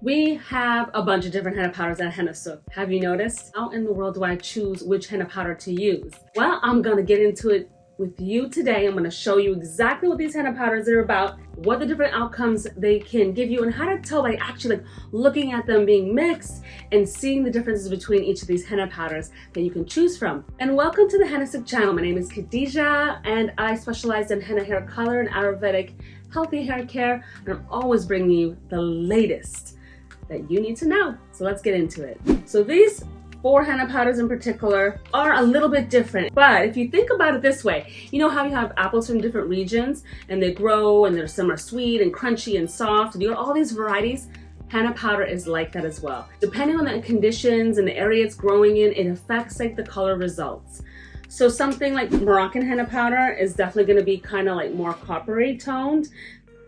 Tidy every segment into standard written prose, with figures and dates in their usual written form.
We have a bunch of different henna powders at Henna Sooq. Have you noticed? How in the world do I choose which henna powder to use? Well, I'm gonna get into it with you today. I'm gonna show you exactly what these henna powders are about, what the different outcomes they can give you, and how to tell by actually looking at them being mixed and seeing the differences between each of these henna powders that you can choose from. And welcome to the Hennasooq channel. My name is Khadija and I specialize in henna hair color and Ayurvedic healthy hair care, and I'm always bringing you the latest that you need to know. So let's get into it. So these 4 henna powders in particular are a little bit different, but if you think about it this way, you know how you have apples from different regions and they grow and there's some are sweet and crunchy and soft, and you got all these varieties. Henna powder is like that as well. Depending on the conditions and the area it's growing in, it affects like the color results. So something like Moroccan henna powder is definitely going to be kind of like more coppery toned,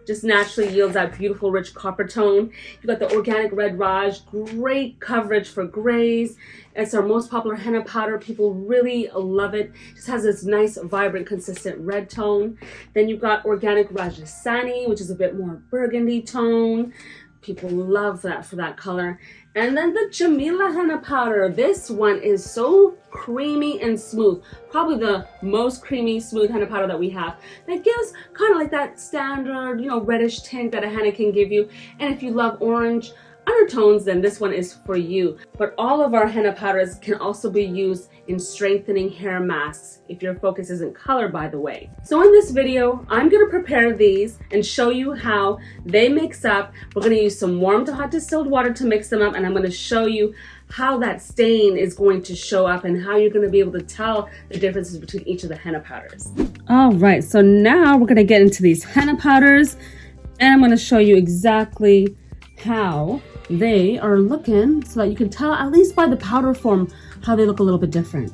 just naturally yields that beautiful rich copper tone. You got the organic red raj, great coverage for grays. It's our most popular henna powder. People really love it. Just has this nice, vibrant, consistent red tone. Then you've got organic Rajasthani, which is a bit more burgundy tone. People love that for that color. And then the Jamila henna powder. This one is so creamy and smooth. Probably the most creamy, smooth henna powder that we have. That gives kind of like that standard, reddish tint that a henna can give you. And if you love orange undertones, then this one is for you. But all of our henna powders can also be used in strengthening hair masks if your focus isn't color, by the way. So in this video, I'm going to prepare these and show you how they mix up. We're going to use some warm to hot distilled water to mix them up, and I'm going to show you how that stain is going to show up and how you're going to be able to tell the differences between each of the henna powders. All right, so now we're going to get into these henna powders, and I'm going to show you exactly how they are looking so that you can tell, at least by the powder form, how they look a little bit different.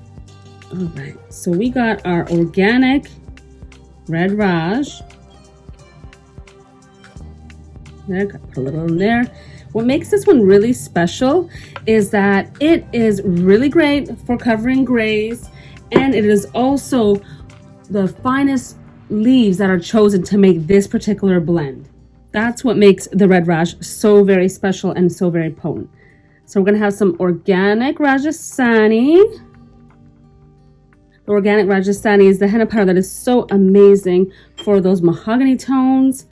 All right, so we got our organic red raj. There, put a little in there. What makes this one really special is that it is really great for covering grays, and it is also the finest leaves that are chosen to make this particular blend. That's what makes the red raj so very special and so very potent. So we're going to have some organic Rajasthani. The organic Rajasthani is the henna powder that is so amazing for those mahogany tones.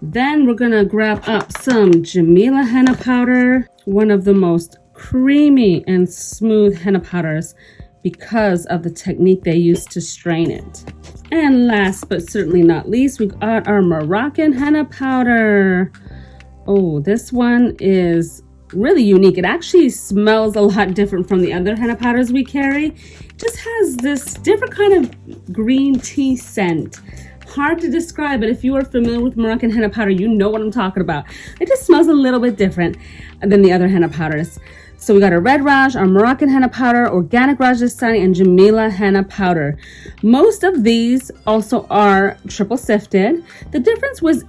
Then we're going to grab up some Jamila henna powder, one of the most creamy and smooth henna powders because of the technique they use to strain it. And last but certainly not least, we've got our Moroccan henna powder. Oh, this one is really unique. It actually smells a lot different from the other henna powders we carry. It just has this different kind of green tea scent. Hard to describe, but if you are familiar with Moroccan henna powder, you know what I'm talking about. It just smells a little bit different than the other henna powders. So we got our red raj, our Moroccan henna powder, organic Rajasthani, and Jamila henna powder. Most of these also are triple sifted. The difference was,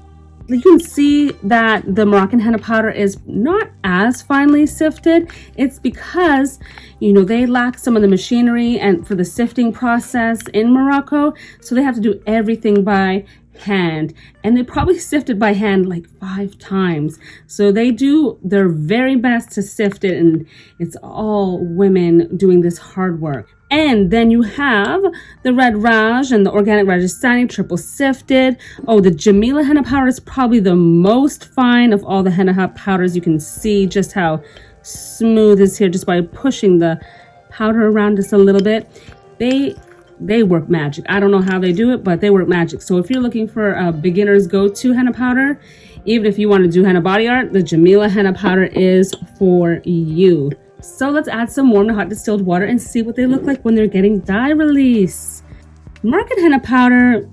you can see that the Moroccan henna powder is not as finely sifted. It's because, they lack some of the machinery and for the sifting process in Morocco. So they have to do everything by hand, and they probably sifted by hand like 5 times. So they do their very best to sift it, and it's all women doing this hard work. And then you have the red raj and the organic Rajasthani triple sifted. Oh, the Jamila henna powder is probably the most fine of all the henna powders. You can see just how smooth it is here just by pushing the powder around just a little bit. They work magic. I don't know how they do it, but they work magic. So if you're looking for a beginner's go-to henna powder, even if you want to do henna body art, the Jamila henna powder is for you. So let's add some warm to hot distilled water and see what they look like when they're getting dye release. Moroccan henna powder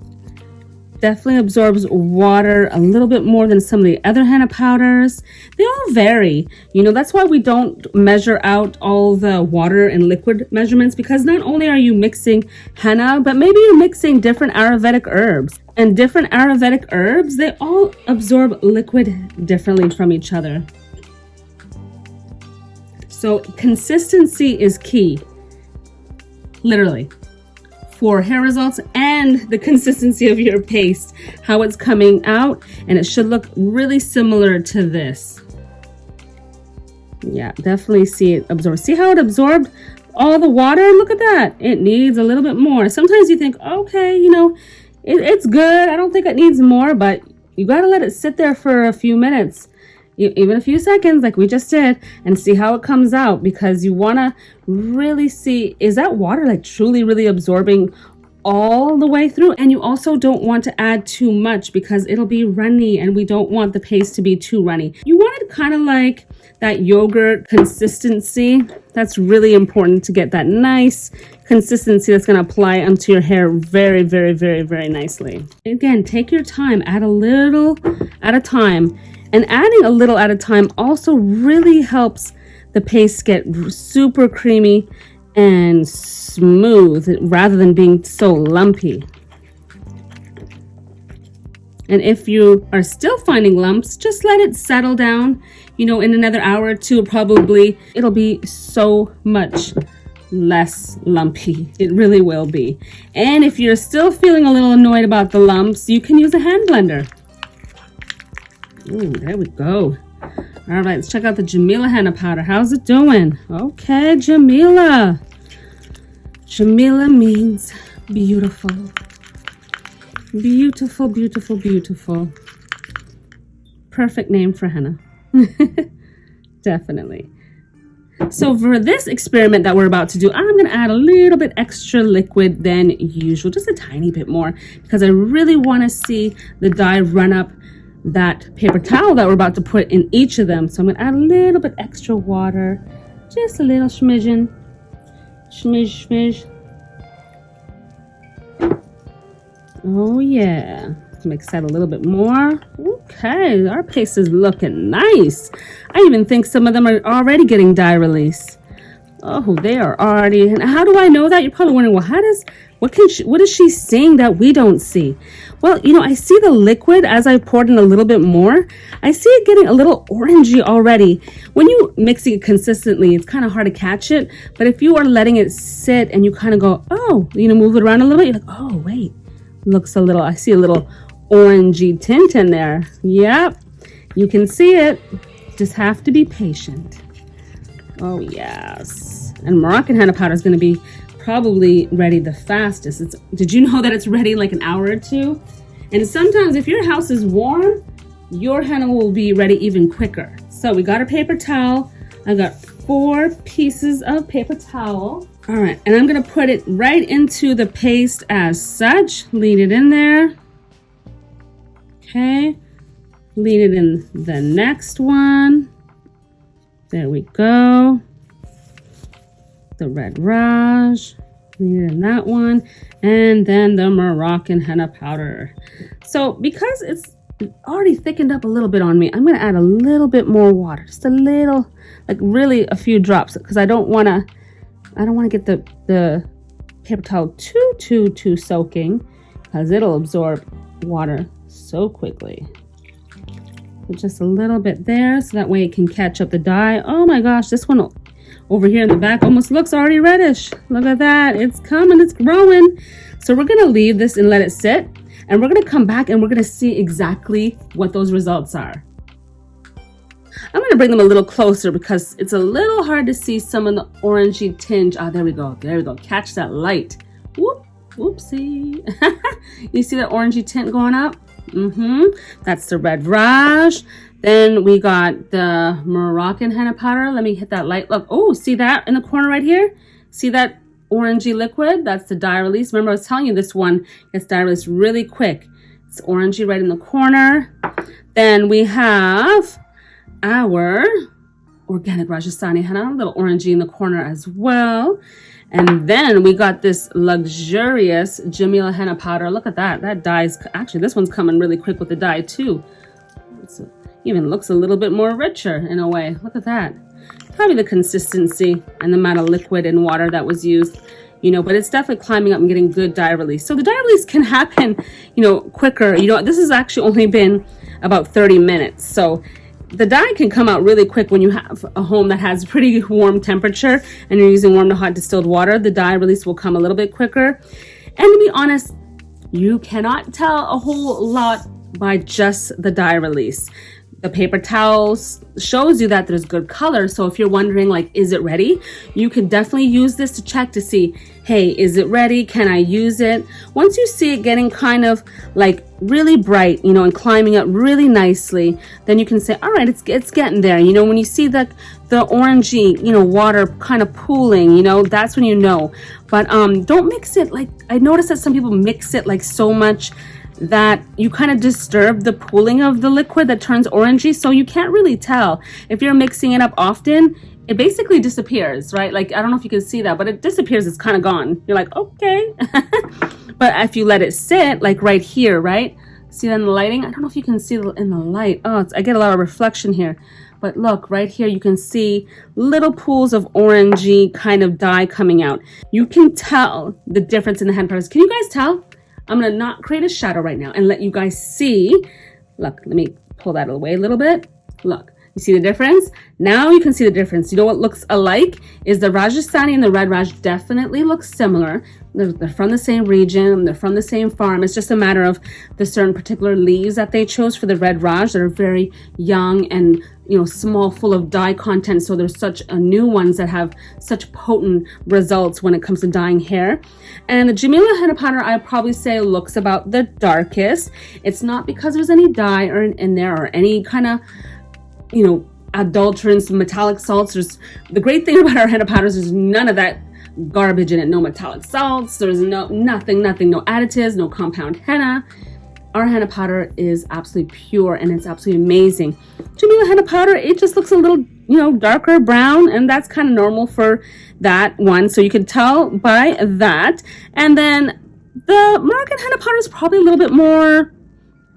definitely absorbs water a little bit more than some of the other henna powders. They all vary. That's why we don't measure out all the water and liquid measurements, because not only are you mixing henna, but maybe you're mixing different Ayurvedic herbs. And different Ayurvedic herbs, they all absorb liquid differently from each other. So consistency is key, literally, for hair results and the consistency of your paste, how it's coming out, and it should look really similar to this. Yeah, definitely see it absorb. See how it absorbed all the water? Look at that. It needs a little bit more. Sometimes you think, okay, you know, it's good. I don't think it needs more, but you got to let it sit there for a few minutes, even a few seconds like we just did, and see how it comes out, because you want to really see, is that water like truly really absorbing all the way through? And you also don't want to add too much because it'll be runny, and we don't want the paste to be too runny. You want it kind of like that yogurt consistency. That's really important to get that nice consistency that's going to apply onto your hair very, very, very, very nicely. Again, take your time, add a little at a time. And adding a little at a time also really helps the paste get super creamy and smooth rather than being so lumpy. And if you are still finding lumps, just let it settle down. You know, in another hour or two, probably it'll be so much less lumpy. It really will be. And if you're still feeling a little annoyed about the lumps, you can use a hand blender. Ooh, there we go. All right, let's check out the Jamila henna powder. How's it doing? Okay, Jamila. Jamila means beautiful. Beautiful, beautiful, beautiful. Perfect name for henna. Definitely. So for this experiment that we're about to do, I'm going to add a little bit extra liquid than usual, just a tiny bit more, because I really want to see the dye run up that paper towel that we're about to put in each of them. So I'm going to add a little bit extra water, just a little smidgen, smidge. Oh yeah, mix that a little bit more. Okay, our paste is looking nice. I even think some of them are already getting dye release. Oh, they are already. And how do I know that? You're probably wondering, well, what is she seeing that we don't see? Well, you know, I see the liquid as I poured in a little bit more. I see it getting a little orangey already. When you mix it consistently, it's kind of hard to catch it. But if you are letting it sit and you kind of go, oh, you know, move it around a little bit, you're like, oh, wait, looks a little, I see a little orangey tint in there. Yep, you can see it. Just have to be patient. Oh, yes. And Moroccan henna powder is going to be probably ready the fastest. Did you know that it's ready in like an hour or two? And sometimes if your house is warm, your henna will be ready even quicker. So we got our paper towel. I got 4 pieces of paper towel. All right, and I'm gonna put it right into the paste as such. Lean it in there. Okay, lean it in the next one. There we go. The red raj, lean it in that one, and then the Moroccan henna powder. So because it's already thickened up a little bit on me, I'm gonna add a little bit more water, just a little, like really a few drops, because I don't wanna get the paper towel too soaking, because it'll absorb water so quickly. So just a little bit there, so that way it can catch up the dye. Oh my gosh, this one over here in the back almost looks already reddish. Look at that, it's coming, it's growing. So we're gonna leave this and let it sit, and we're gonna come back and we're gonna see exactly what those results are. I'm gonna bring them a little closer because it's a little hard to see some of the orangey tinge. Ah, there we go, catch that light. Whoop, whoopsie. You see that orangey tint going up? That's the red raj. Then we got the Moroccan henna powder. Let me hit that light. Look, oh, see that in the corner right here? See that orangey liquid? That's the dye release. Remember I was telling you this one gets dye release really quick. It's orangey right in the corner. Then we have our organic Rajasthani henna, a little orangey in the corner as well. And then we got this luxurious Jamila henna powder. Look at that. That dye's, actually this one's coming really quick with the dye too. Even looks a little bit more richer in a way. Look at that. Probably the consistency and the amount of liquid and water that was used, you know, but it's definitely climbing up and getting good dye release. So the dye release can happen, you know, quicker. You know, this has actually only been about 30 minutes. So the dye can come out really quick when you have a home that has pretty warm temperature and you're using warm to hot distilled water. The dye release will come a little bit quicker. And to be honest, you cannot tell a whole lot by just the dye release. The paper towels shows you that there's good color. So if you're wondering, like, is it ready? You can definitely use this to check to see, hey, is it ready? Can I use it? Once you see it getting kind of like really bright, you know, and climbing up really nicely, then you can say, all right, it's getting there. You know, when you see the orangey, you know, water kind of pooling, you know, that's when you know. But don't mix it. Like, I noticed that some people mix it like so much that you kind of disturb the pooling of the liquid that turns orangey, so you can't really tell. If you're mixing it up often, it basically disappears, right? Like, I don't know if you can see that, but it disappears. It's kind of gone. You're like, okay. But if you let it sit, like right here, right? See that in the lighting? I don't know if you can see in the light. Oh, I get a lot of reflection here. But look, right here, you can see little pools of orangey kind of dye coming out. You can tell the difference in the henna powders. Can you guys tell? I'm going to not create a shadow right now and let you guys see. Look, let me pull that away a little bit. Look, you see the difference? Now you can see the difference. You know what looks alike is the Rajasthani and the Red Raj definitely look similar. They're from the same region. They're from the same farm. It's just a matter of the certain particular leaves that they chose for the Red Raj that are very young and, you know, small, full of dye content. So there's such new ones that have such potent results when it comes to dyeing hair. And the Jamila henna powder, I probably say looks about the darkest. It's not because there's any dye or in there or any kind of, you know, adulterants, metallic salts. There's the great thing about our henna powders is none of that garbage in it. No metallic salts. There's nothing, no additives, no compound henna. Our henna powder is absolutely pure and it's absolutely amazing. Jamila henna powder, it just looks a little, you know, darker brown, and that's kind of normal for that one. So you can tell by that. And then the Moroccan henna powder is probably a little bit more,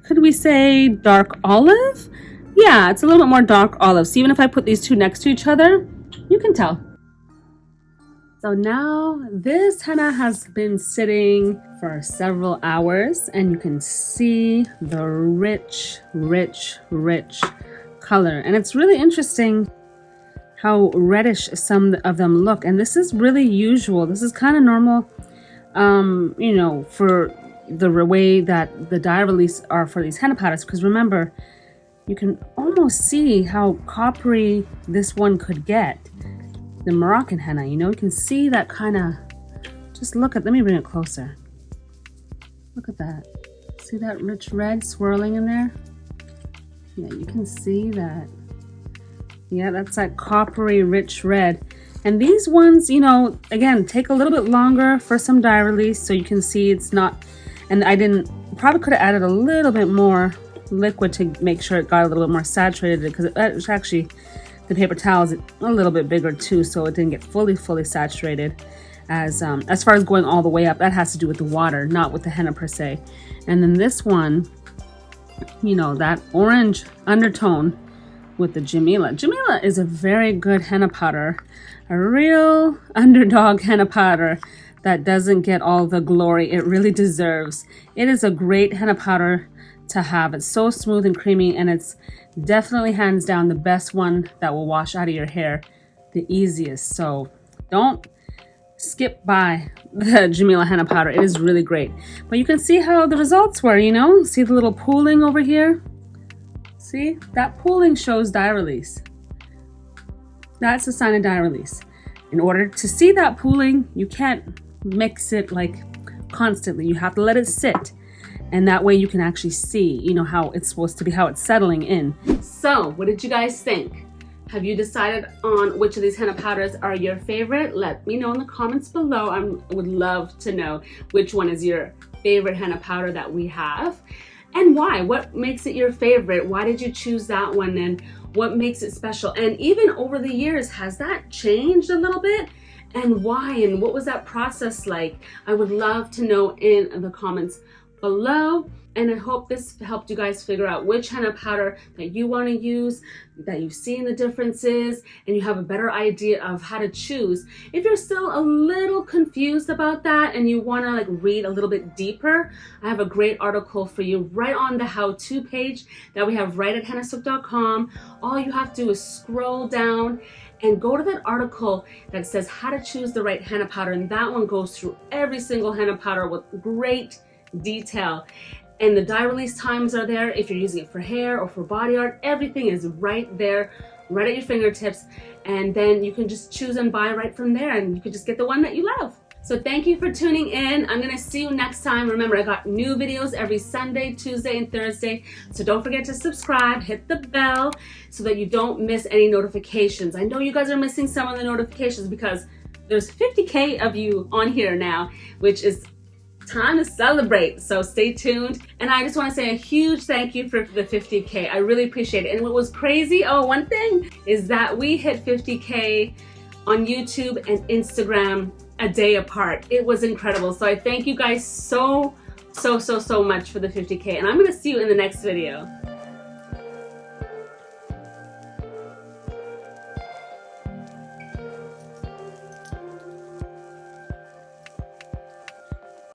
could we say dark olive? Yeah, it's a little bit more dark olive. So even if I put these two next to each other, you can tell. So now this henna has been sitting for several hours and you can see the rich color. And it's really interesting how reddish some of them look. And this is really usual. This is kind of normal, you know, for the way that the dye release are for these henna powders. Because remember, you can almost see how coppery this one could get. The Moroccan henna, you know, you can see that kind of, just look at, let me bring it closer. Look at that. See that rich red swirling in there? Yeah, you can see that. Yeah, that's that coppery rich red. And these ones, you know, again, take a little bit longer for some dye release, so you can see it's not, and I probably could have added a little bit more liquid to make sure it got a little bit more saturated, because it's actually, the paper towel is a little bit bigger too, so it didn't get fully saturated. As far as going all the way up, that has to do with the water, not with the henna per se. And then this one, you know, that orange undertone with the Jamila. Jamila is a very good henna powder, a real underdog henna powder that doesn't get all the glory it really deserves. It is a great henna powder to have. It's so smooth and creamy, and it's definitely hands down the best one that will wash out of your hair the easiest. So don't skip by the Jamila henna powder. It is really great. But you can see how the results were, you know? See the little pooling over here? See? That pooling shows dye release. That's a sign of dye release. In order to see that pooling, you can't mix it like constantly. You have to let it sit. And that way you can actually see, you know, how it's supposed to be, how it's settling in. So, what did you guys think? Have you decided on which of these henna powders are your favorite? Let me know in the comments below. I would love to know which one is your favorite henna powder that we have. And why? What makes it your favorite? Why did you choose that one? And what makes it special? And even over the years, has that changed a little bit? And why? And what was that process like? I would love to know in the comments below. And I hope this helped you guys figure out which henna powder that you want to use, that you've seen the differences, and you have a better idea of how to choose. If you're still a little confused about that and you want to like read a little bit deeper, I have a great article for you right on the how-to page that we have right at hennasooq.com. All you have to do is scroll down and go to that article that says how to choose the right henna powder, and that one goes through every single henna powder with great detail. and the dye release times are there. If you're using it for hair or for body art, everything is right there, right at your fingertips, and then you can just choose and buy right from there, and you can just get the one that you love. So thank you for tuning in. I'm gonna see you next time. Remember, I got new videos every Sunday, Tuesday, and Thursday. So don't forget to subscribe, hit the bell so that you don't miss any notifications. I know you guys are missing some of the notifications because there's 50K of you on here now, which is time to celebrate. So stay tuned. And I just want to say a huge thank you for the 50K. I really appreciate it. And what was crazy, one thing is that we hit 50K on YouTube and Instagram a day apart. It was incredible. So I thank you guys so much for the 50K, and I'm gonna see you in the next video.